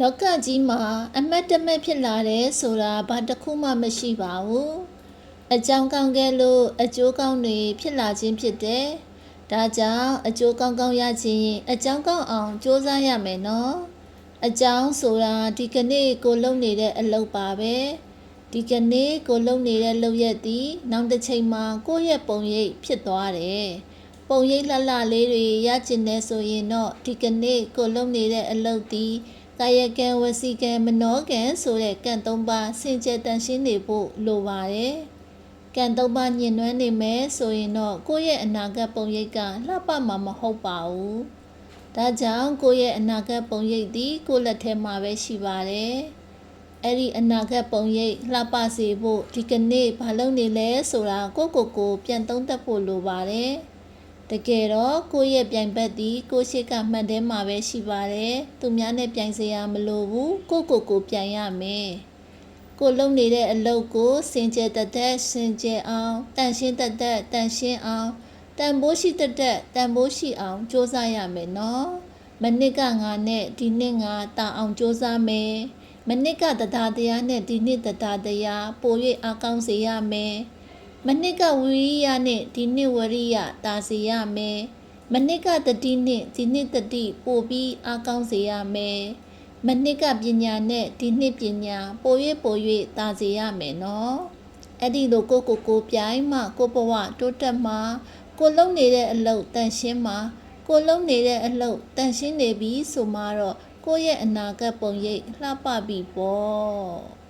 လောကကြီးမှာအမတ်တမဲ့ဖြစ်လာတယ်ဆိုတာဘာတစ်ခုမှမရှိပါဘူးအကြောင်းကောင်းကဲလို့အကျိုးကောင်းတွေဖြစ်လာခြင်းဖြစ်တယ်ဒါကြောင့်အကျိုးကောင်းကောင်းရခြင်းအကြောင်းကောင်းအောင်ကြိုးစားရမယ်နော်အကြောင်းဆိုတာဒီကနေ့ကိုလုပ်နေတဲ့အလုပ်ပါပဲဒီကနေ့ကိုလုပ်နေတဲ့လုပ်ရက်သည်နောက်တစ်ချိန်မှာကိုယ့်ရဲ့ပုံရိပ်ဖြစ်သွားတယ်ပုံရိပ်လှလှလေးတွေရကျင်နေဆိုရင်တော့ဒီကနေ့ကိုလုပ်နေတဲ့အလုပ်သည်ကာယကံဝစီကံမနောကံဆိုတဲ့ကံ၃ပါးစင်ကြယ်တန်ရှင်းနေဖို့လိုပါတယ်။ကံ၃ပါးညှဉ်းနှွမ်းနေမယ်ဆိုရင်တော့ကိုယ့်ရဲ့အနာဂတ်ပုံရိပ်ကလှပမှာမဟုတ်ပါဘူး။ဒါကြောင့်ကိုယ့်ရဲ့အနာဂတ်ပုံရိပ်သည်ကိုယ့်လက်ထဲမှာပဲရှိပါတယ်။အဲ့ဒီအနာဂတ်ပုံရိပ်လှပစေဖို့ဒီကနေ့ဘာလုပ်နေလဲဆိုတာကိုပြန်သုံးသပ်ဖို့လိုပါတယ်။တကယ်တော့ကိုယ့်ရဲ့ပြိုင်ဘက်သည်ကိုယ့်ရှိကမှတ်ထဲမှာပဲရှိပါတယ်သူများနဲ့ပြိုင်စရာမလိုဘူးကိုပြိုင်ရမယ်ကိုလုပ်နေတဲ့အလုပ်ကိုစင်ကြယ်တတ်စင်ကြယ်အောင်တန်ရှင်းတတ်တန်ရှင်းအောင်တန်ဖိုးရှိတတ်တန်ဖိုးရှိအောင်စ조사ရမယ်နော်မနစ်ကငါနဲ့ဒီနှစ်ငါတာအောင်စ조사မယ်မနစ်ကတရားနဲ့ဒီနှစ်တရားပို၍အားကောင်းစေရမယ်မနစ်ကဝိရိယနဲ့ဒီနှစ်ဝရိယတာစေရမယ်မနစ်ကတတိနဲ့ဒီနှစ်တတိပို့ပြီးအားကောင်းစေရမယ်မနစ်ကပညာနဲ့ဒီနှစ်ပညာပို၍တာစေရမယ်နော်အဲ့ဒီလိုကိုပြိုင်မှကိုဘဝတိုးတက်မှာကိုလုံနေတဲ့အလုပ်တန်ရှင်းမှာကိုလုံနေတဲ့အလုပ်တန်ရှင်းနေပြီဆိုမှတော့ကိုယ့်ရဲ့အနာဂတ်ပုံရိပ်လှပပြီပေါ့